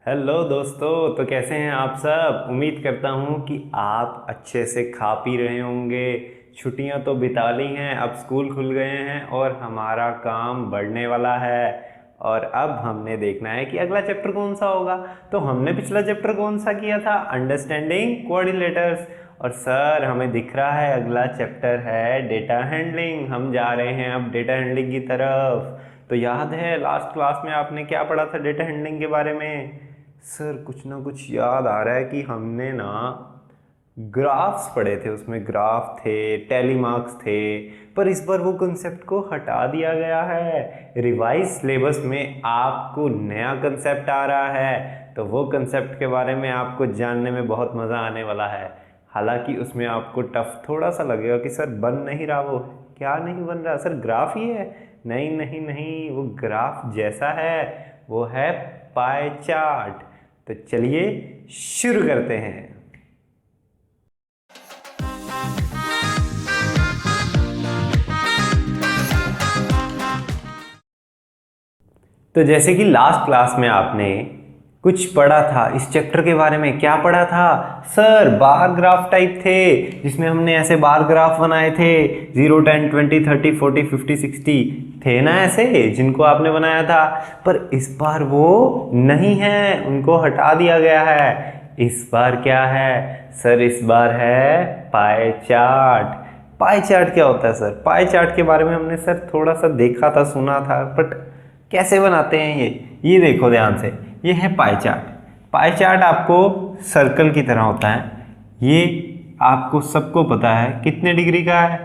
Hello दोस्तों। तो कैसे हैं आप सब। उम्मीद करता हूँ कि आप अच्छे से खा पी रहे होंगे। छुट्टियाँ तो बिता ली हैं, अब स्कूल खुल गए हैं और हमारा काम बढ़ने वाला है। और अब हमने देखना है कि अगला चैप्टर कौन सा होगा। तो हमने पिछला चैप्टर कौन सा किया था, अंडरस्टैंडिंग कोऑर्डिनेटर्स। और सर हमें दिख रहा है अगला चैप्टर है डेटा हैंडलिंग। हम जा रहे हैं अब डेटा हैंडलिंग की तरफ। तो याद है लास्ट क्लास में आपने क्या पढ़ा था डेटा हैंडलिंग के बारे में। सर कुछ ना कुछ याद आ रहा है कि हमने ना ग्राफ्स पढ़े थे, उसमें ग्राफ थे, टैली मार्क्स थे। पर इस बार वो कंसेप्ट को हटा दिया गया है। रिवाइज सिलेबस में आपको नया कंसेप्ट आ रहा है, तो वो कंसेप्ट के बारे में आपको जानने में बहुत मज़ा आने वाला है। हालांकि उसमें आपको टफ थोड़ा सा लगेगा कि सर बन नहीं रहा, वो क्या नहीं बन रहा सर, ग्राफ ही है। नहीं नहीं नहीं, वो ग्राफ जैसा है, वो है पाई चार्ट। तो चलिए शुरू करते हैं। तो जैसे कि लास्ट क्लास में आपने कुछ पढ़ा था इस चैप्टर के बारे में। क्या पढ़ा था सर, बार ग्राफ टाइप थे, जिसमें हमने ऐसे बार ग्राफ बनाए थे 0 10 20 30 40 50 60 थे ना ऐसे, जिनको आपने बनाया था। पर इस बार वो नहीं है, उनको हटा दिया गया है। इस बार क्या है सर, इस बार है पाई चार्ट। पाई चार्ट क्या होता है सर, पाई चार्ट के बारे में हमने सर थोड़ा सा देखा था, सुना था, बट कैसे बनाते हैं ये देखो ध्यान से। ये है पाई चार्ट। पाई चार्ट आपको सर्कल की तरह होता है। ये आपको सबको पता है कितने डिग्री का है,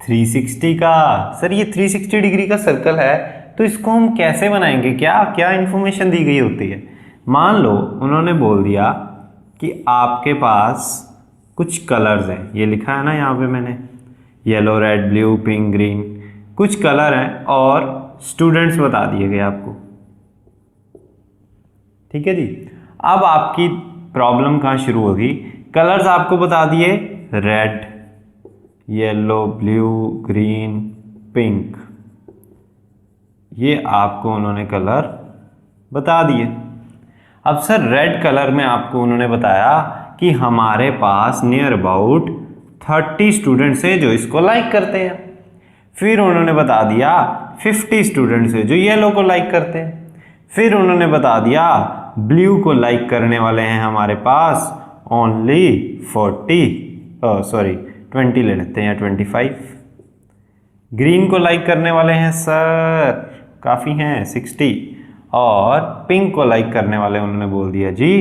360 का। सर ये 360 डिग्री का सर्कल है, तो इसको हम कैसे बनाएंगे, क्या क्या इंफॉर्मेशन दी गई होती है। मान लो उन्होंने बोल दिया कि आपके पास कुछ कलर्स हैं, ये लिखा है ना यहाँ पे मैंने, yellow red blue pink green, कुछ कलर हैं और स्टूडेंट्स बता दिए गए आपको। ठीक है जी। अब आपकी प्रॉब्लम कहाँ शुरू होगी। कलर्स आपको बता दिए, red yellow blue green pink, ये आपको उन्होंने कलर बता दिए। अब सर रेड कलर में आपको उन्होंने बताया कि हमारे पास नियर अबाउट 30 स्टूडेंट्स हैं जो इसको लाइक करते हैं। फिर उन्होंने बता दिया 50 स्टूडेंट्स हैं जो येलो को लाइक करते हैं। फिर उन्होंने बता दिया ब्लू को लाइक करने वाले हैं हमारे पास ओनली 20 ले लेते हैं, 25। ग्रीन को लाइक करने वाले हैं सर काफ़ी हैं, 60। और पिंक को लाइक करने वाले उन्होंने बोल दिया जी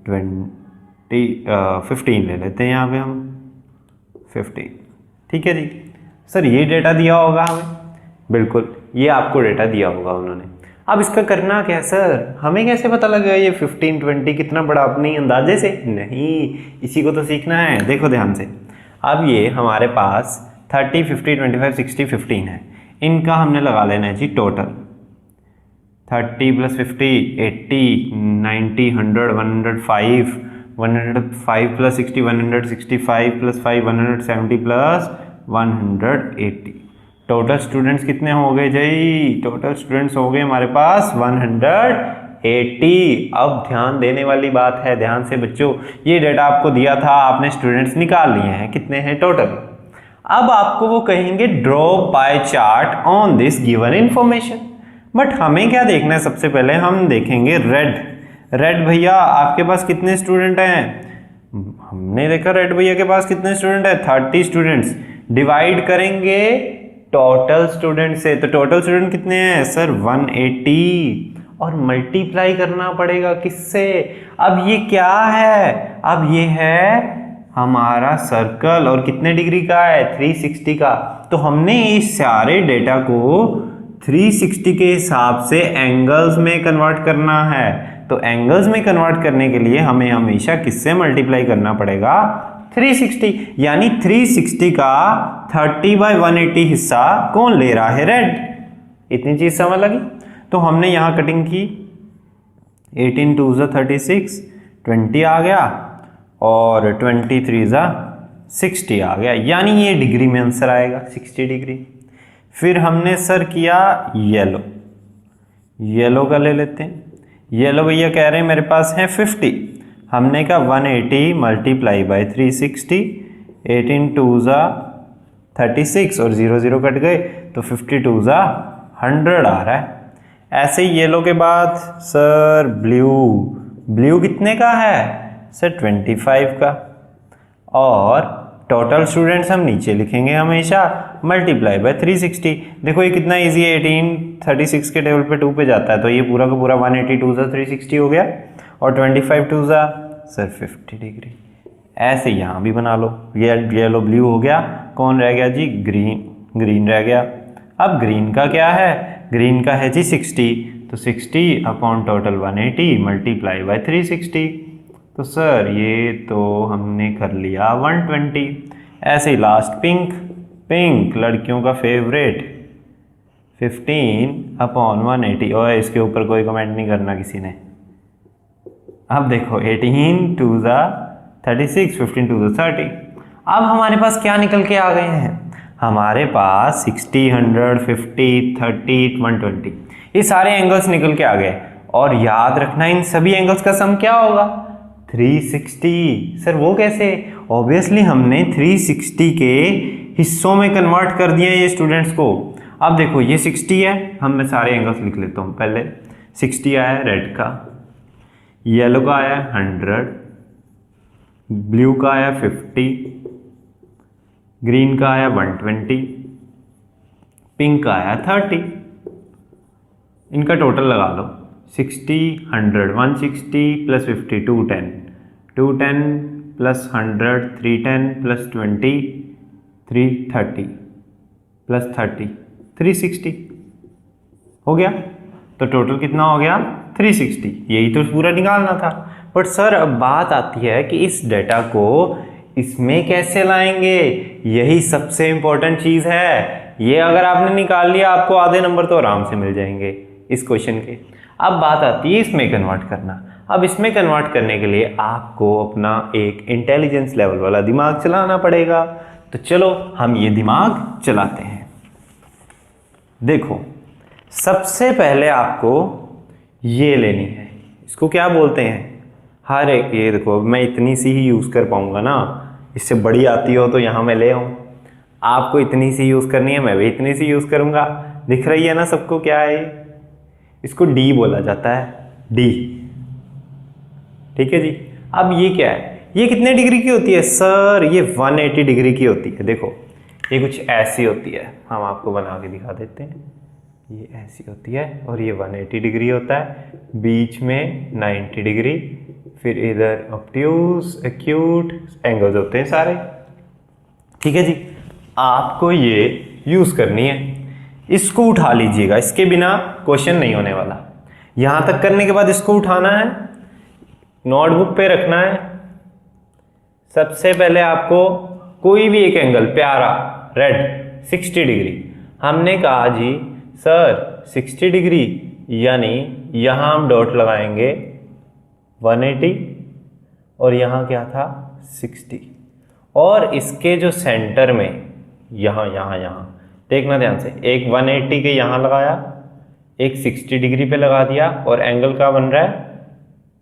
15 ले लेते हैं यहाँ पे हम, 15। ठीक है जी। सर ये डेटा दिया होगा हमें, बिल्कुल ये आपको डेटा दिया होगा उन्होंने। अब इसका करना क्या सर, हमें कैसे पता लगेगा ये 15 20 कितना बड़ा, अपने अंदाजे से नहीं, इसी को तो सीखना है। देखो ध्यान से, अब ये हमारे पास 30 50 25 60 15 है, इनका हमने लगा लेना है जी टोटल। 30 + 50 80 90 100 105 105 + 60 165 + 5 170 + 180। टोटल स्टूडेंट्स कितने हो गए जी, टोटल स्टूडेंट्स हो गए हमारे पास 180। अब ध्यान देने वाली बात है, ध्यान से बच्चों, ये डेटा आपको दिया था, आपने स्टूडेंट्स निकाल लिए हैं, कितने हैं टोटल। अब आपको वो कहेंगे draw pie chart on this given information. But हमें क्या देखना है, सबसे पहले हम देखेंगे रेड भैया आपके पास कितने स्टूडेंट हैं। हमने देखा रेड भैया के पास कितने स्टूडेंट है, 30 स्टूडेंट्स। डिवाइड करेंगे टोटल स्टूडेंट से, तो टोटल स्टूडेंट कितने हैं सर 180। और मल्टीप्लाई करना पड़ेगा किससे, अब ये क्या है, अब ये है हमारा सर्कल, और कितने डिग्री का है 360 का। तो हमने इस सारे डेटा को 360 के हिसाब से एंगल्स में कन्वर्ट करना है। तो एंगल्स में कन्वर्ट करने के लिए हमें हमेशा किससे मल्टीप्लाई करना पड़ेगा, 360। यानी 360 का 30/180 हिस्सा कौन ले रहा है, रेड। इतनी चीज समझ लगी। तो हमने यहां कटिंग की, 18 2 36, 20 आ गया और 23 60 आ गया, यानी ये डिग्री में आंसर आएगा 60 डिग्री। फिर हमने सर किया येलो का ले लेते हैं। येलो भैया कह रहे हैं मेरे पास है 50, हमने कहा 180 मल्टीप्लाई बाई 360, 18 टू ज़ा 36 और 0 0 कट गए तो 52 ज़ा 100 आ रहा है। ऐसे ही येलो के बाद सर ब्लू कितने का है सर 25 का, और टोटल स्टूडेंट्स हम नीचे लिखेंगे हमेशा मल्टीप्लाई बाय 360। देखो ये कितना इजी है, 18 36 के टेबल पे 2 पे जाता है तो ये पूरा का पूरा 182 ज़ा 360 हो गया, और 25 टू ज़ा सर 50 डिग्री। ऐसे यहाँ भी बना लो, ये येलो ब्लू हो गया, कौन रह गया जी ग्रीन रह गया। अब ग्रीन का क्या है, ग्रीन का है जी 60, तो 60 अपॉन टोटल 180 मल्टीप्लाई बाय 360, तो सर ये तो हमने कर लिया 120। ऐसे ही लास्ट पिंक लड़कियों का फेवरेट 15 अपॉन 180, और इसके ऊपर कोई कमेंट नहीं करना किसी ने। अब देखो 18 टू ज़ा 36, 15 टू ज़ा 30। अब हमारे पास क्या निकल के आ गए हैं, हमारे पास 60, 100, 50, 30, 120 ये सारे एंगल्स निकल के आ गए। और याद रखना इन सभी एंगल्स का सम क्या होगा 360। सर वो कैसे, ऑब्वियसली हमने 360 के हिस्सों में कन्वर्ट कर दिया ये स्टूडेंट्स को। अब देखो ये 60 है, मैं सारे एंगल्स लिख लेता हूँ। पहले 60 आया रेड का, येलो का आया 100, ब्लू का आया 50, ग्रीन का आया 120, पिंक का आया 30। इनका टोटल लगा लो 60, 100, 160 प्लस 50 210, 210 प्लस 100 310 प्लस 20 330 प्लस 30 360 हो गया। तो टोटल कितना हो गया 360, यही तो पूरा निकालना था। बट सर अब बात आती है कि इस डेटा को इसमें कैसे लाएंगे, यही सबसे इंपॉर्टेंट चीज है। ये अगर आपने निकाल लिया आपको आधे नंबर तो आराम से मिल जाएंगे इस क्वेश्चन के। अब बात आती है इसमें कन्वर्ट करना। अब इसमें कन्वर्ट करने के लिए आपको अपना एक इंटेलिजेंस लेवल वाला दिमाग चलाना पड़ेगा। तो चलो हम ये दिमाग चलाते हैं। देखो सबसे पहले आपको ये लेनी है, इसको क्या बोलते हैं, हर एक, ये देखो मैं इतनी सी ही यूज़ कर पाऊंगा ना, इससे बड़ी आती हो तो यहाँ मैं ले आऊँ। आपको इतनी सी यूज़ करनी है, मैं भी इतनी सी यूज़ करूँगा। दिख रही है ना सबको क्या है, इसको डी बोला जाता है, डी। ठीक है जी। अब ये क्या है, ये कितने डिग्री की होती है सर, ये 180 डिग्री की होती है। देखो ये कुछ ऐसी होती है, हम आपको बना के दिखा देते हैं। ये ऐसी होती है और ये 180 डिग्री होता है, बीच में 90 डिग्री, फिर इधर ऑब्ट्यूज एक्यूट एंगल्स होते हैं सारे। ठीक है जी। आपको ये यूज़ करनी है, इसको उठा लीजिएगा, इसके बिना क्वेश्चन नहीं होने वाला। यहां तक करने के बाद इसको उठाना है, नोटबुक पे रखना है। सबसे पहले आपको कोई भी एक एंगल प्यारा रेड 60 डिग्री, हमने कहा जी सर 60 डिग्री, यानी यहां हम डॉट लगाएंगे 180 और यहां क्या था 60, और इसके जो सेंटर में यहां देखना ध्यान से, एक 180 के यहां लगाया, एक 60 डिग्री पे लगा दिया, और एंगल का बन रहा है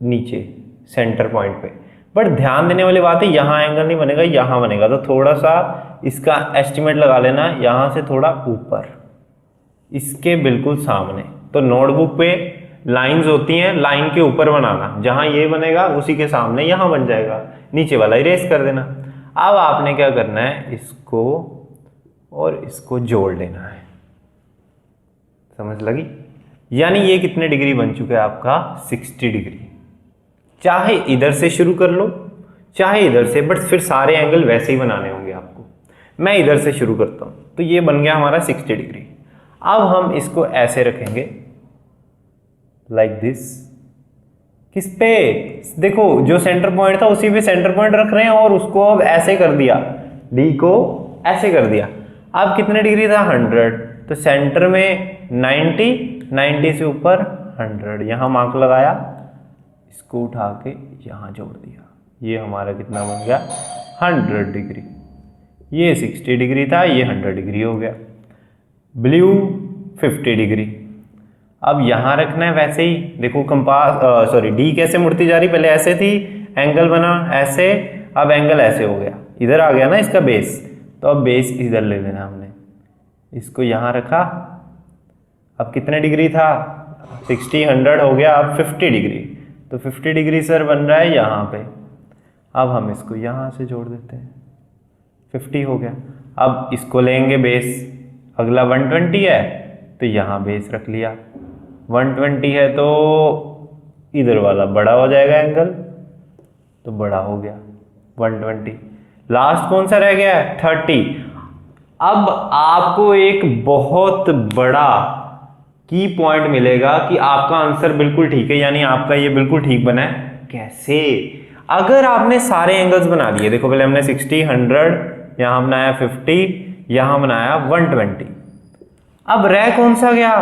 नीचे सेंटर पॉइंट पे। बट ध्यान देने वाली बात है, यहां एंगल नहीं बनेगा, यहां बनेगा। तो थोड़ा सा इसका एस्टिमेट लगा लेना, यहां से थोड़ा ऊपर, इसके बिल्कुल सामने। तो नोटबुक पे लाइंस होती हैं, लाइन के ऊपर बनाना, जहां ये बनेगा उसी के सामने यहां बन जाएगा, नीचे वाला इरेज कर देना। अब आपने क्या करना है, इसको और इसको जोड़ लेना है। समझ लगी? यानी ये कितने डिग्री बन चुका है आपका 60 डिग्री। चाहे इधर से शुरू कर लो चाहे इधर से, बट फिर सारे एंगल वैसे ही बनाने होंगे आपको। मैं इधर से शुरू करता हूं, तो ये बन गया हमारा 60 डिग्री। अब हम इसको ऐसे रखेंगे लाइक दिस। किस पे, देखो जो सेंटर पॉइंट था उसी पे सेंटर पॉइंट रख रहे हैं, और उसको अब ऐसे कर दिया, डी को ऐसे कर दिया। अब कितने डिग्री था 100, तो सेंटर में 90 से ऊपर 100, यहां मार्क लगाया, इसको उठा के यहां जोड़ दिया। ये हमारा कितना बन गया 100 डिग्री। ये 60 डिग्री था, ये 100 डिग्री हो गया। Blue 50 degree. अब यहाँ रखना है वैसे ही, देखो कंपास सॉरी डी कैसे मुड़ती जा रही, पहले ऐसे थी, एंगल बना ऐसे, अब एंगल ऐसे हो गया, इधर आ गया ना इसका बेस, तो अब बेस इधर ले लेना हमने, इसको यहाँ रखा, अब कितने डिग्री था 60 100 हो गया, अब 50 डिग्री, तो 50 डिग्री सर बन रहा है यहाँ पे, अब हम इसको यहाँ से जोड़ देते हैं, 50 हो गया। अब इसको लेंगे बेस, अगला 120 है तो यहाँ बेस रख लिया, 120 है तो इधर वाला बड़ा हो जाएगा एंगल, तो बड़ा हो गया 120। लास्ट कौन सा रह गया है 30। अब आपको एक बहुत बड़ा की पॉइंट मिलेगा कि आपका आंसर बिल्कुल ठीक है, यानी आपका ये बिल्कुल ठीक बना है। कैसे? अगर आपने सारे एंगल्स बना लिए, देखो पहले हमने 60 100 यहां बनाया, 50 यहां बनाया, 120, अब रह कौन सा गया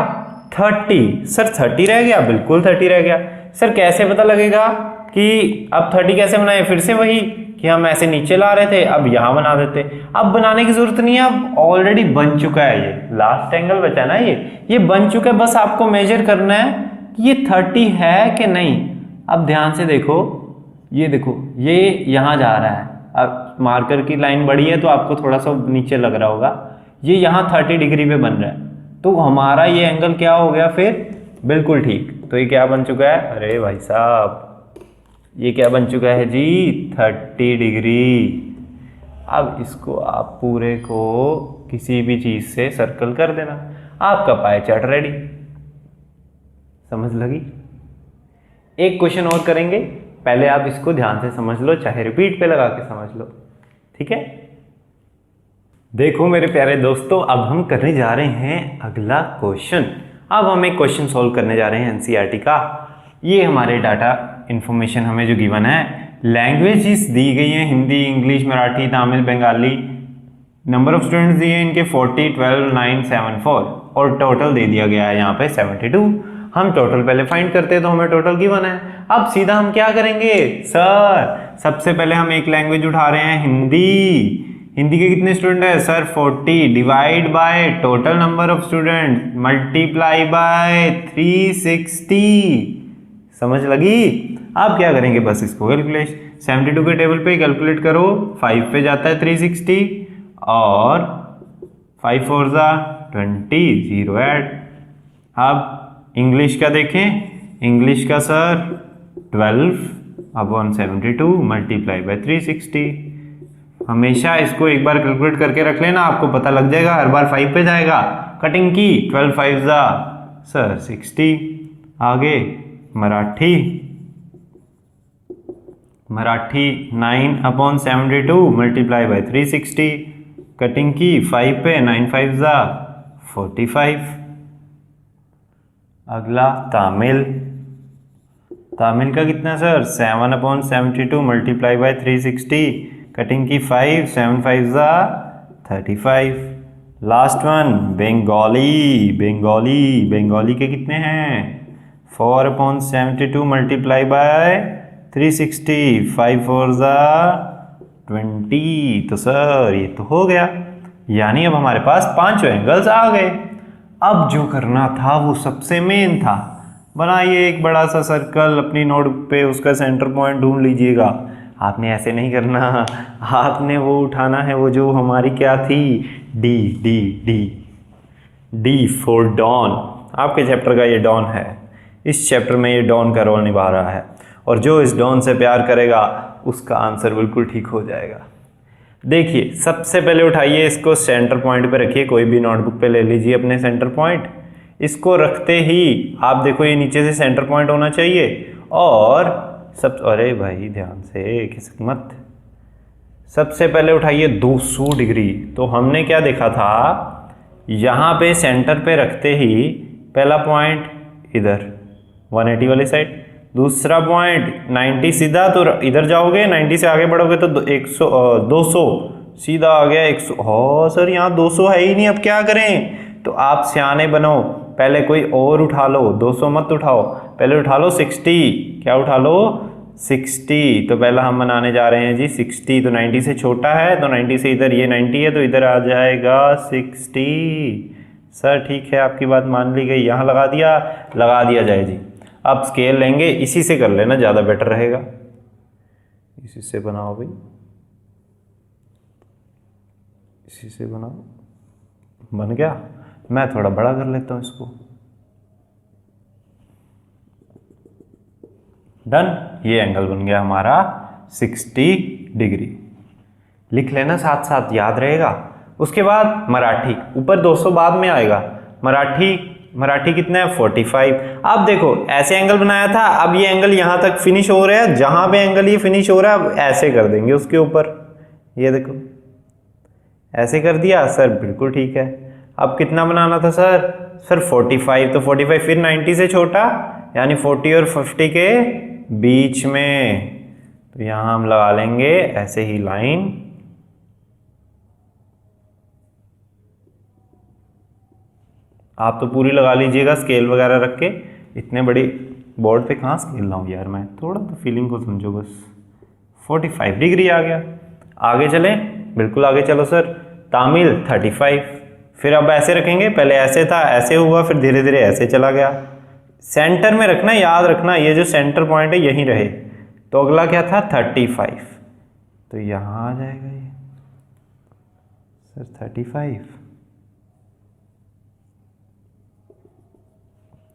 30। सर 30 रह गया, बिल्कुल 30 रह गया। सर कैसे पता लगेगा कि अब 30 कैसे बनाए? फिर से वही कि हम ऐसे नीचे ला रहे थे, अब यहां बना देते। अब बनाने की जरूरत नहीं है, अब ऑलरेडी बन चुका है, ये लास्ट एंगल बचा ना, ये बन चुका है, बस आपको मेजर करना है कि ये 30 है कि नहीं। अब ध्यान से देखो, ये देखो ये यहां जा रहा है, अब मार्कर की लाइन बड़ी है तो आपको थोड़ा सा नीचे लग रहा होगा, ये यहां 30 डिग्री पे बन रहा है, तो हमारा ये एंगल क्या हो गया फिर? बिल्कुल ठीक। तो ये क्या बन चुका है? अरे भाई साहब ये क्या बन चुका है जी? 30 डिग्री। अब इसको आप पूरे को किसी भी चीज से सर्कल कर देना, आपका पाई चार्ट रेडी। समझ लगी? एक क्वेश्चन और करेंगे, पहले आप इसको ध्यान से समझ लो, चाहे रिपीट पे लगा के समझ लो, ठीक है? देखो मेरे प्यारे दोस्तों, अब हम करने जा रहे हैं अगला क्वेश्चन। अब हम एक क्वेश्चन सॉल्व करने जा रहे हैं एनसीईआरटी का। ये हमारे डाटा इंफॉर्मेशन हमें जो गिवन है, लैंग्वेजेस दी गई हैं Hindi, English, Marathi, Tamil, Bengali. Number of students दिए इनके 40, 12, 9, 7, 4 और टोटल दे दिया गया है यहाँ पे 72। हम टोटल पहले फाइंड करते हैं तो हमें टोटल गिवन है। अब सीधा हम क्या करेंगे सर? सबसे पहले हम एक लैंग्वेज उठा रहे हैं हिंदी। हिंदी के कितने स्टूडेंट है sir? 40 divide by total number of student multiply by 360। समझ लगी? आप क्या करेंगे, बस इसको कैलकुलेट 72 के टेबल पे कैलकुलेट करो, 5 पे जाता है 360 और 5 4 20, 0 ऐड। अब इंग्लिश का देखें, इंग्लिश का सर 12 अपॉन 72 मल्टीप्लाई बाय 360। हमेशा इसको एक बार कैलकुलेट करके रख लेना, आपको पता लग जाएगा, हर बार 5 पे जाएगा। कटिंग की 12 5 सर 60। आगे Marathi 9 upon 72 multiply by 360। Cutting की 5 पे, 9 5 45। अगला तमिल का कितना sir? 7 upon 72 multiply by 360। Cutting की 5 7 5 35। लास्ट वन बंगाली के कितने हैं? 4 अपॉन 72 मल्टीप्लाई बाय 360, 5 4 20। तो सर ये तो हो गया, यानी अब हमारे पास 5 एंगल्स आ गए। अब जो करना था वो सबसे मेन था, बनाइए एक बड़ा सा सर्कल अपनी नोटबुक पे, उसका सेंटर पॉइंट ढूंढ लीजिएगा। आपने ऐसे नहीं करना, आपने वो उठाना है वो जो हमारी क्या थी, D D D D for Don. आपके चैप्टर का ये डॉन है, इस चैप्टर में ये डॉन का रोल निभा रहा है, और जो इस डॉन से प्यार करेगा उसका आंसर बिल्कुल ठीक हो जाएगा। देखिए सबसे पहले उठाइए इसको, सेंटर पॉइंट पे रखिए, कोई भी नोटबुक पे ले लीजिए अपने सेंटर पॉइंट। इसको रखते ही आप देखो ये नीचे से सेंटर पॉइंट होना चाहिए, और अरे भाई ध्यान से खिसक मत। सबसे पहले उठाइए 200 डिग्री। तो हमने क्या देखा था, यहाँ पे सेंटर पे रखते ही पहला पॉइंट इधर 180 वाली साइड, दूसरा पॉइंट 90 सीधा, तो इधर जाओगे 90 से आगे बढ़ोगे तो 200 सीधा आ गया 100। हाँ सर यहाँ 200 है ही नहीं, अब क्या करें? तो आप सियाने बनो, पहले कोई और उठा लो, 200 मत उठाओ, पहले उठा लो 60। क्या उठा लो? 60। तो पहला हम बनाने जा रहे हैं जी 60, तो 90 से छोटा है, तो 90 से इधर ये 90 है तो इधर आ जाएगा 60। सर ठीक है, आपकी बात मान ली गई, यहाँ लगा दिया जाए जी। अब स्केल लेंगे, इसी से कर लेना, ज़्यादा बेटर रहेगा। इसी से बनाओ भाई, इसी से बनाओ। बन गया। मैं थोड़ा बड़ा कर लेता हूँ इसको। डन। ये एंगल बन गया हमारा 60 डिग्री। लिख लेना साथ साथ, याद रहेगा। उसके बाद मराठी, ऊपर 200 बाद में आएगा। मराठी कितना है 45। अब देखो ऐसे एंगल बनाया था, अब ये एंगल यहां तक फिनिश हो रहा है, जहां पे एंगल ये फिनिश हो रहा है अब ऐसे कर देंगे उसके ऊपर। ये देखो ऐसे कर दिया सर, बिल्कुल ठीक है। अब कितना बनाना था सर 45, तो 45 फिर 90 से छोटा, यानी 40 और 50 के बीच में। तो यहां हम लगा लेंगे ऐसे ही लाइन। आप तो पूरी लगा लीजिएगा स्केल वगैरह रख के, इतने बड़ी बोर्ड पे कहाँ स्केल लाऊं यार मैं, थोड़ा तो फीलिंग को समझो बस। 45 डिग्री आ गया। आगे चलें, बिल्कुल आगे चलो सर। तामिल 35, फिर अब ऐसे रखेंगे, पहले ऐसे था, ऐसे हुआ, फिर धीरे धीरे ऐसे चला गया। सेंटर में रखना, याद रखना ये जो सेंटर पॉइंट है यहीं रहे। तो अगला क्या था 35, तो यहाँ आ जाएगा ये सर 35।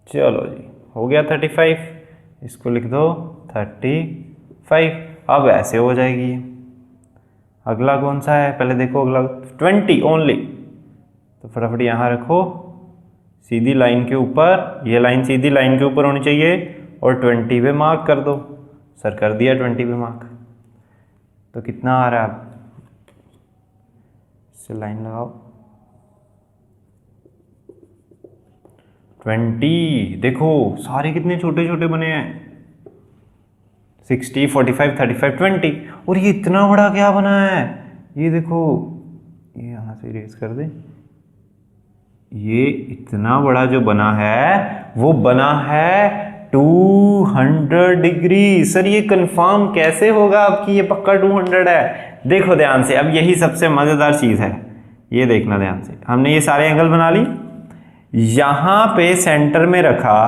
चलो जी हो गया 35, इसको लिख दो 35। अब ऐसे हो जाएगी। अगला कौन सा है पहले देखो, अगला 20 ओनली। तो फटाफट यहाँ रखो सीधी लाइन के ऊपर, ये लाइन सीधी लाइन के ऊपर होनी चाहिए, और 20 पे मार्क कर दो। सर कर दिया 20 पे मार्क। तो कितना आ रहा है, अब इससे लाइन लगाओ 20। देखो सारे कितने छोटे छोटे बने हैं, 60, 45, 35, 20। और ये इतना बड़ा क्या बना है, ये देखो, ये यहाँ से इरेज कर दे। ये इतना बड़ा जो बना है वो बना है 200 डिग्री। सर ये कंफर्म कैसे होगा आपकी, ये पक्का 200 है। देखो ध्यान से, अब यही सबसे मजेदार चीज है, ये देखना ध्यान से। हमने ये सारे एंगल बना ली, यहां पे सेंटर में रखा,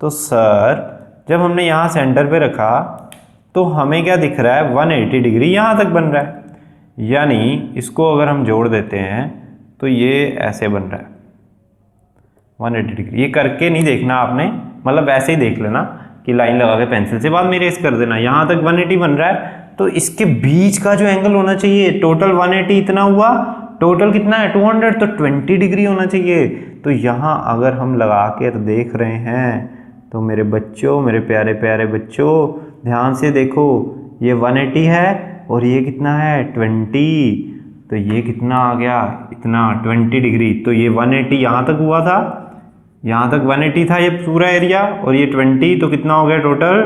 तो सर जब हमने यहां सेंटर पे रखा तो हमें क्या दिख रहा है 180 डिग्री यहां तक बन रहा है। यानी इसको अगर हम जोड़ देते हैं तो ये ऐसे बन रहा है 180 डिग्री। ये करके नहीं देखना आपने, मतलब ऐसे ही देख लेना कि लाइन लगा के पेंसिल से बाद में इरेज कर देना। यहां तक 180 बन रहा है, तो इसके बीच का जो एंगल होना चाहिए, टोटल 180 इतना हुआ, टोटल कितना है 200, तो 20 डिग्री होना चाहिए। तो यहां अगर हम लगा के देख रहे हैं तो मेरे बच्चों, मेरे प्यारे प्यारे बच्चों ध्यान से देखो, ये 180 है और ये कितना है 20, तो ये कितना आ गया इतना 20 डिग्री। तो ये 180 यहाँ तक हुआ था, यहाँ तक 180 था ये पूरा एरिया, और ये 20, तो कितना हो गया टोटल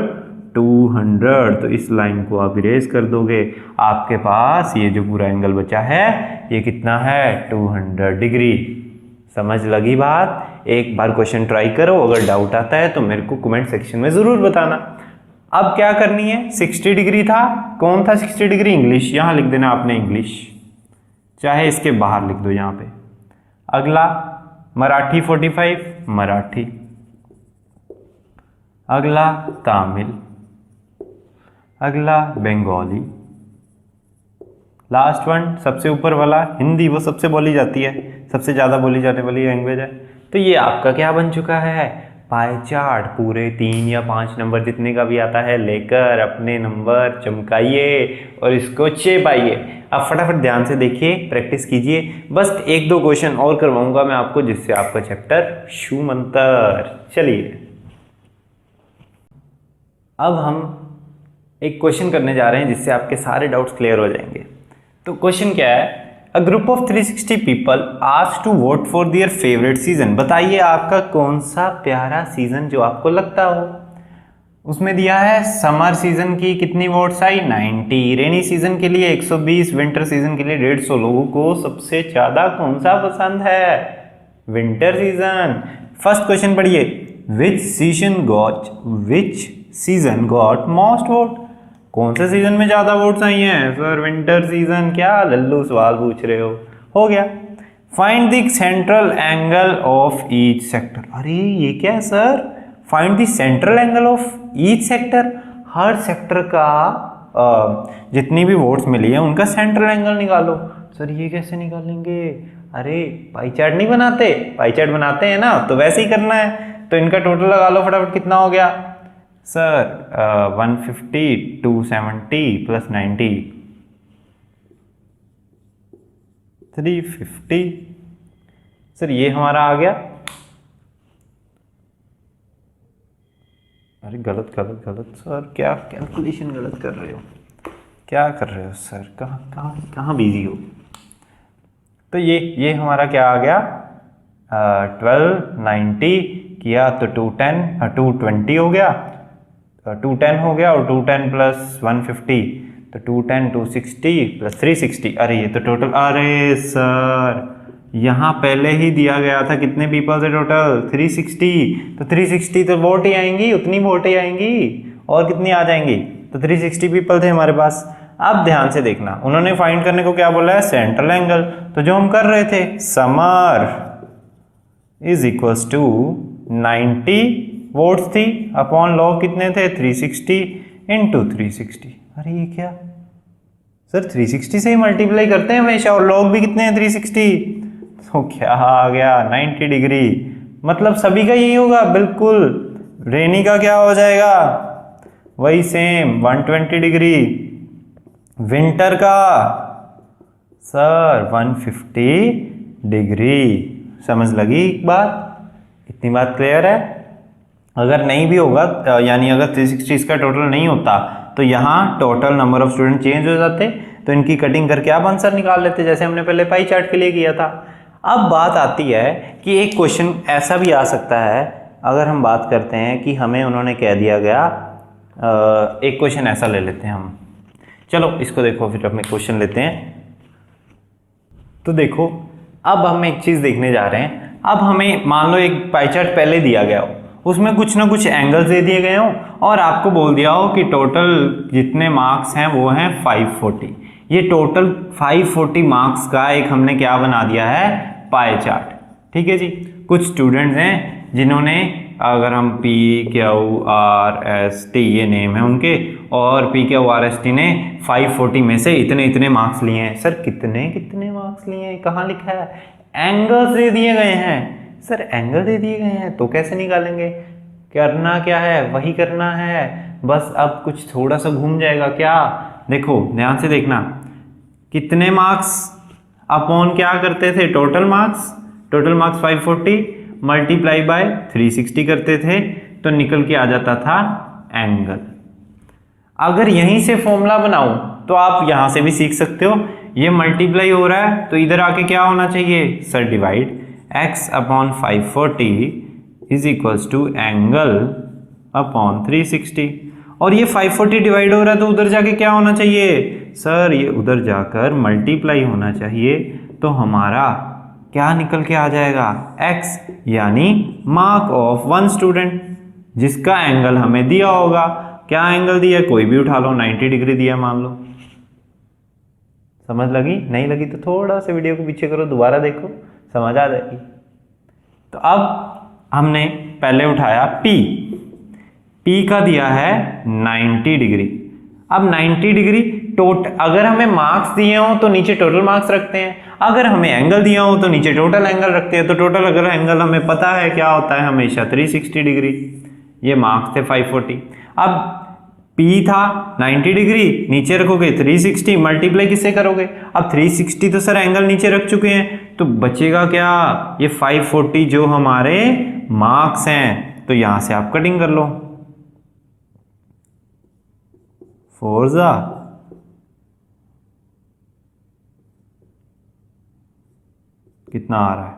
200। तो इस लाइन को आप इरेज कर दोगे, आपके पास ये जो पूरा एंगल बचा है ये कितना है 200 डिग्री। समझ लगी बात? एक बार क्वेश्चन ट्राई करो, अगर डाउट आता है तो मेरे को कमेंट सेक्शन में जरूर बताना। अब क्या करनी है, 60 डिग्री था, कौन था 60 डिग्री, इंग्लिश, यहां लिख देना आपने इंग्लिश, चाहे इसके बाहर लिख दो यहां पे। अगला मराठी 45, मराठी। अगला तमिल, अगला बंगाली, लास्ट वन सबसे ऊपर वाला हिंदी, वो सबसे बोली जाती है, सबसे ज़्यादा बोली जाने वाली लैंग्वेज है। तो ये आपका क्या बन चुका है, पाई चार्ट। पूरे 3 या 5 नंबर जितने का भी आता है लेकर अपने नंबर चमकाइए और इसको चेपाइए। अब फटाफट ध्यान से देखिए, प्रैक्टिस कीजिए। बस 1-2 क्वेश्चन और करवाऊंगा मैं आपको, जिससे आपका चैप्टर शू मंतर। चलिए अब हम एक क्वेश्चन करने जा रहे हैं जिससे आपके सारे डाउट्स क्लियर हो जाएंगे। तो क्वेश्चन क्या है, a group of 360 people asked to vote for their favourite season. बताइए आपका कौन सा प्यारा सीजन जो आपको लगता हो। उसमें दिया है समर सीजन की कितनी वोट्स आई 90, रेनी सीजन के लिए 120, विंटर सीजन के लिए 150। लोगों को सबसे ज्यादा कौन सा पसंद है, विंटर सीजन। फर्स्ट क्वेश्चन पढ़िए, विच सीजन गॉट मोस्ट वोट। कौन से सीजन में ज्यादा वोट्स आई हैं, सर विंटर सीजन। क्या लल्लू सवाल पूछ रहे हो गया। Find the central angle of each sector. अरे ये क्या है sir, find the central angle of each sector, her sector का जितनी भी वोट्स मिली है उनका सेंट्रल एंगल निकालो। सर ये कैसे निकालेंगे, अरे पाई चार्ट नहीं बनाते, पाई चार्ट बनाते हैं ना, तो वैसे ही करना है। तो इनका टोटल लगा लो फटाफट, कितना हो गया सर 150 270 प्लस 90 350। सर ये हमारा आ गया, अरे गलत गलत गलत सर, क्या कैलकुलेशन गलत कर रहे हो, क्या कर रहे हो सर, कहाँ कहाँ कहाँ बिजी हो। तो ये हमारा क्या आ गया 1290 किया तो 220 हो गया, 210 हो गया, और 210 प्लस 150 तो 210 260 प्लस 360। अरे ये तो टोटल, अरे सर यहाँ पहले ही दिया गया था कितने पीपल से टोटल 360, तो 360 तो वोट ही आएंगी, उतनी वोट ही आएंगी, और कितनी आ जाएंगी, तो 360 पीपल थे हमारे पास। अब ध्यान से देखना, उन्होंने फाइंड करने को क्या बोला है, सेंट्रल एंगल, तो जो हम कर रहे थे summer is equals to 90 votes थी अपॉन लॉग कितने थे 360 इंटू 360। अरे ये क्या सर, 360 से ही मल्टीप्लाई करते हैं हमेशा, और लॉग भी कितने हैं 360, तो क्या आ गया 90 डिग्री, मतलब सभी का यही होगा बिल्कुल। रेनी का क्या हो जाएगा, वही सेम 120 डिग्री, विंटर का सर 150 डिग्री। समझ लगी एक बात, इतनी बात क्लियर है। अगर नहीं भी होगा, यानी अगर 360 इसका टोटल नहीं होता तो यहाँ total number of student change हो जाते, तो इनकी कटिंग करके आप आंसर निकाल लेते, जैसे हमने पहले पाई चार्ट के लिए किया था। अब बात आती है कि एक क्वेश्चन ऐसा भी आ सकता है, अगर हम बात करते हैं कि हमें उन्होंने कह दिया गया, एक क्वेश्चन ऐसा ले लेते हैं हम, चलो इसको देखो, फिर हम एक क्वेश्चन लेते हैं। तो देखो अब हम एक चीज़ देखने जा रहे हैं। अब हमें मान लो एक पाई चार्ट पहले दिया गया हो, उसमें कुछ ना कुछ एंगल्स दे दिए गए हो, और आपको बोल दिया हो कि टोटल जितने मार्क्स हैं वो हैं 540। ये टोटल 540 मार्क्स का एक हमने क्या बना दिया है, पाई चार्ट। ठीक है जी, कुछ स्टूडेंट्स हैं जिन्होंने, अगर हम PQRST ये नेम है उनके, और PQRST ने 540 में से इतने इतने मार्क्स लिए हैं। सर कितने कितने मार्क्स लिए हैं, कहाँ लिखा है, एंगल्स दे दिए गए हैं। सर एंगल दे दिए गए हैं तो कैसे निकालेंगे, करना क्या है, वही करना है, बस अब कुछ थोड़ा सा घूम जाएगा। क्या, देखो ध्यान से देखना, कितने मार्क्स अपॉन क्या करते थे, टोटल मार्क्स 540 मल्टीप्लाई बाय 360 करते थे, तो निकल के आ जाता था एंगल। अगर यहीं से फॉर्मूला बनाऊं तो आप यहां से भी सीख सकते हो, ये मल्टीप्लाई हो रहा है तो इधर आके क्या होना चाहिए sir, divide x upon 540 is equals to angle upon 360। और ये 540 डिवाइड हो रहा है तो उधर जाके क्या होना चाहिए सर, ये उधर जाकर मल्टीप्लाई होना चाहिए, तो हमारा क्या निकल के आ जाएगा x, यानी मार्क ऑफ वन स्टूडेंट, जिसका एंगल हमें दिया होगा। क्या एंगल दिया, कोई भी उठा लो, 90 डिग्री दिया मान लो। समझ लगी, नहीं लगी तो थोड़ा सा वीडियो को पीछे करो, दोबारा देखो, समझ आ जाएगी। तो अब हमने पहले उठाया P का दिया है 90 डिग्री। अब 90 डिग्री अगर हमें मार्क्स दिए हो तो नीचे टोटल मार्क्स रखते हैं, अगर हमें एंगल दिया हो तो नीचे टोटल एंगल रखते हैं। तो टोटल अगर एंगल हमें पता है क्या होता है हमेशा 360 डिग्री, ये मार्क्स थे 540। अब P था 90 डिग्री, नीचे रखोगे 360, मल्टीप्लाई किससे करोगे, अब 360 तो सर एंगल नीचे रख चुके हैं, तो बचेगा क्या, ये 540 जो हमारे मार्क्स हैं, तो यहां से आप कटिंग कर लो, फोर्जा कितना आ रहा है,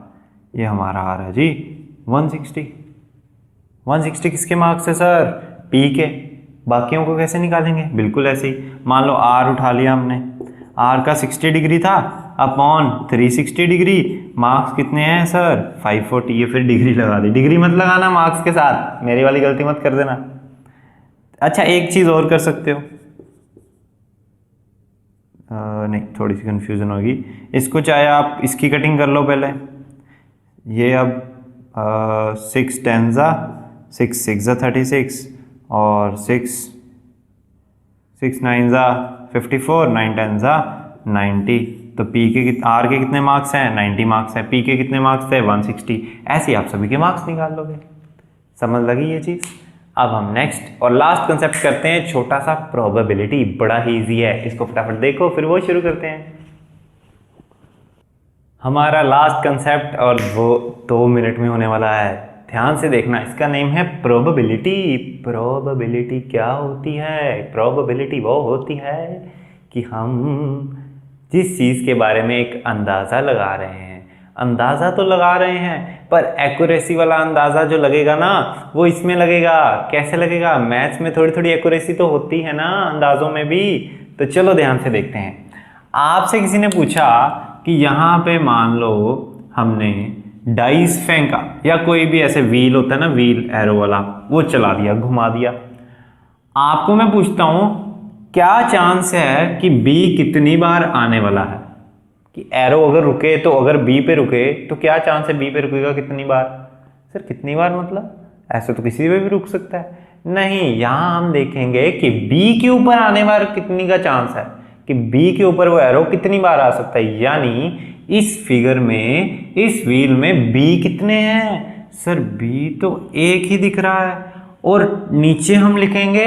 ये हमारा आ रहा है जी 160 किसके मार्क्स है सर, P के। बाकियों को कैसे निकालेंगे, बिल्कुल ऐसे ही, मान लो R उठा लिया हमने, R का 60 डिग्री था अपॉन 360 डिग्री, मार्क्स कितने हैं सर 540, ये फिर डिग्री लगा दी, डिग्री मत लगाना मार्क्स के साथ, मेरी वाली गलती मत कर देना। अच्छा एक चीज और कर सकते हो, नहीं, थोड़ी सी कन्फ्यूज़न होगी। इसको चाहे आप इसकी कटिंग कर लो पहले। ये अब 6 10 ज़ा 6 6 ज़ा 36 और 6 6 9 ज़ा 54 9 10 ज़ा 90। तो पी के आर के कितने मार्क्स हैं? 90 मार्क्स हैं। पी के कितने मार्क्स थे? 160। ऐसे ही आप सभी के मार्क्स निकाल लोगे। समझ लगी ये चीज़? अब हम नेक्स्ट और लास्ट कंसेप्ट करते हैं, छोटा सा प्रोबेबिलिटी। बड़ा ही इजी है, इसको फटाफट देखो फिर वो शुरू करते हैं। हमारा लास्ट कंसेप्ट और वो 2 मिनट में होने वाला है। ध्यान से देखना, इसका नेम है प्रोबेबिलिटी। प्रोबेबिलिटी क्या होती है? प्रोबेबिलिटी वो होती है कि हम जिस चीज़ के बारे में एक अंदाज़ा लगा रहे हैं, अंदाज़ा तो लगा रहे हैं पर एक्यूरेसी वाला अंदाज़ा जो लगेगा ना वो इसमें लगेगा। कैसे लगेगा? मैथ्स में थोड़ी थोड़ी एक्यूरेसी तो होती है ना अंदाज़ों में भी। तो चलो ध्यान से देखते हैं। आपसे किसी ने पूछा कि यहाँ पे मान लो हमने डाइस फेंका या कोई भी ऐसे व्हील होता है ना, व्हील एरो वाला, वो चला दिया, घुमा दिया। आपको मैं पूछता हूँ क्या चांस है कि बी कितनी बार आने वाला है? कि एरो अगर रुके तो अगर बी पे रुके तो क्या चांस है बी पे रुकेगा कितनी बार? सर कितनी बार मतलब ऐसे तो किसी पे भी रुक सकता है। नहीं, यहां हम देखेंगे कि बी के ऊपर आने बार कितनी का चांस है, कि बी के ऊपर वो एरो कितनी बार आ सकता है। यानी इस फिगर में, इस व्हील में बी कितने हैं? सर बी तो एक ही दिख रहा है और नीचे हम लिखेंगे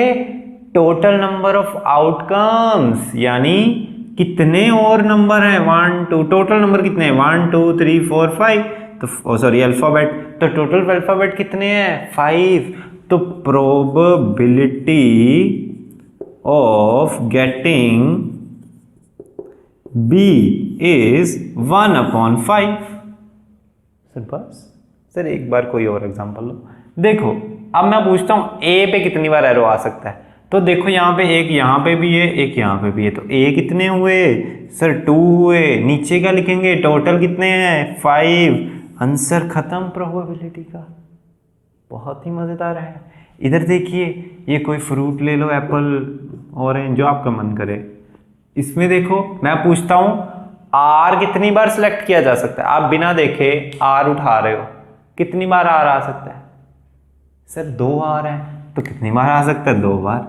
टोटल नंबर ऑफ आउटकम्स, यानी कितने और नंबर हैं? 1 2, टोटल नंबर कितने हैं? 1 2 3 4 5। तो सॉरी अल्फाबेट, तो टोटल अल्फाबेट कितने हैं? 5। तो probability of getting B is 1/5। Sir बस। सर एक बार कोई और एग्जांपल लो। देखो अब मैं पूछता हूं ए पे कितनी बार एरो आ सकता है। तो देखो यहाँ पे एक यहाँ पे भी है, एक यहाँ पे भी है, तो ए कितने हुए? सर 2 हुए। नीचे क्या लिखेंगे? टोटल कितने हैं? 5। आंसर खत्म प्रोबेबिलिटी का। बहुत ही मजेदार है। इधर देखिए, ये कोई फ्रूट ले लो, एप्पल, ऑरेंज, जो आपका मन करे। इसमें देखो मैं पूछता हूं आर कितनी बार सिलेक्ट किया जा सकता है? आप बिना देखे आर उठा रहे हो, कितनी बार आर आ सकता है? सर 2 आर है, तो कितनी बार आ सकता है? 2 बार।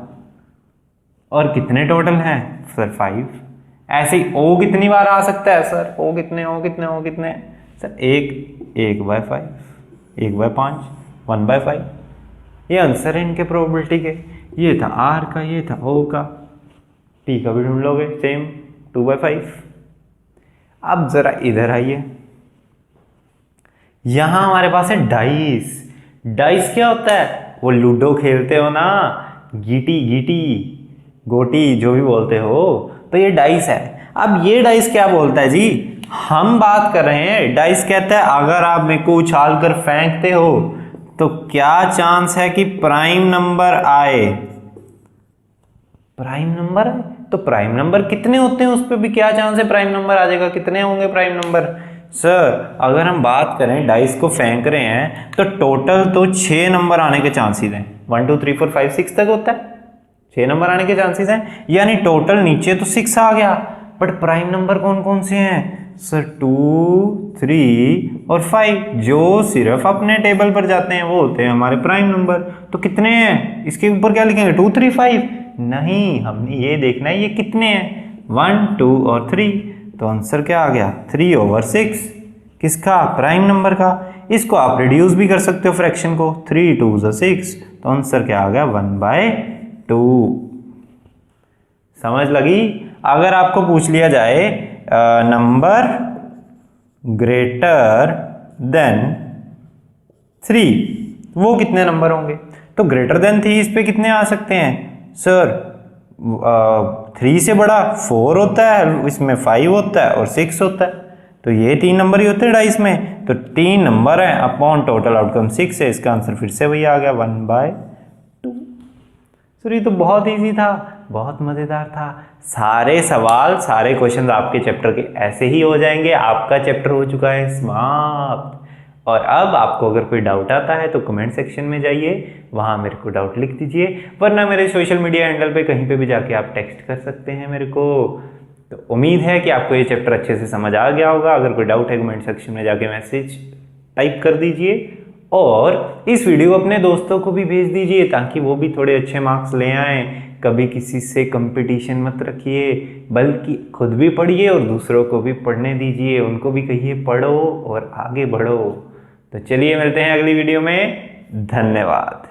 और कितने टोटल हैं? सर 5। ऐसे ही ओ कितनी बार आ सकता है? सर ओ कितने, ओ कितने, ओ कितने? सर 1/5, 1/5, 1/5। ये आंसर है इनके प्रोबेबिलिटी के। ये था आर का, ये था ओ का। टी का भी ढूंढ लोगे सेम, 2/5। अब जरा इधर आइए, यहां हमारे पास है डाइस। डाइस क्या होता है? वो लूडो खेलते हो ना, गीटी गीटी गोटी जो भी बोलते हो, तो ये डाइस है। अब ये डाइस क्या बोलता है जी? हम बात कर रहे हैं, डाइस कहता है अगर आप मेरे को उछाल कर फेंकते हो तो क्या चांस है कि प्राइम नंबर आए? प्राइम नंबर है तो प्राइम नंबर कितने होते हैं उस पर भी क्या चांस है प्राइम नंबर आ जाएगा? कितने होंगे प्राइम नंबर? सर अगर हम बात करें डाइस को फेंक रहे हैं तो टोटल तो 6 नंबर आने के चांसेस हैं। 1 2 3 4 5 6 तक होता है, 6 नंबर आने के चांसेस हैं। यानी टोटल नीचे तो 6 आ गया, बट प्राइम नंबर कौन कौन से हैं? सर 2 3 और 5 जो सिर्फ अपने टेबल पर जाते हैं वो होते हैं हमारे प्राइम नंबर। तो कितने हैं? इसके ऊपर क्या लिखेंगे? 2 3 5? नहीं, हमने ये देखना है ये कितने हैं। 1 2 और 3। तो आंसर क्या आ गया? 3/6। किसका? प्राइम नंबर का। इसको आप रिड्यूस भी कर सकते हो फ्रैक्शन को, 3 2 6। तो आंसर क्या आ गया? 1/2। समझ लगी? अगर आपको पूछ लिया जाए नंबर ग्रेटर देन 3, वो कितने नंबर होंगे? तो ग्रेटर देन 3 इस पे कितने आ सकते हैं? सर 3 से बड़ा 4 होता है, इसमें 5 होता है और 6 होता है, तो ये 3 नंबर ही होते हैं डाइस में। तो 3 नंबर है अपॉन टोटल आउटकम 6 है। इसका आंसर फिर से वही आ गया 1/2। सर ये तो बहुत इजी था, बहुत मज़ेदार था। सारे सवाल, सारे क्वेश्चन आपके चैप्टर के ऐसे ही हो जाएंगे। आपका चैप्टर हो चुका है समाप्त। और अब आपको अगर कोई डाउट आता है तो कमेंट सेक्शन में जाइए, वहाँ मेरे को डाउट लिख दीजिए, वरना मेरे सोशल मीडिया हैंडल पे कहीं पे भी जाके आप टेक्स्ट कर सकते हैं मेरे को। तो उम्मीद है कि आपको ये चैप्टर अच्छे से समझ आ गया होगा। अगर कोई डाउट है कमेंट सेक्शन में जाके मैसेज टाइप कर दीजिए और इस वीडियो अपने दोस्तों को भी भेज दीजिए ताकि वो भी थोड़े अच्छे मार्क्स ले आएँ। कभी किसी से कंपटीशन मत रखिए, बल्कि खुद भी पढ़िए और दूसरों को भी पढ़ने दीजिए, उनको भी कहिए पढ़ो और आगे बढ़ो। तो चलिए मिलते हैं अगली वीडियो में। धन्यवाद।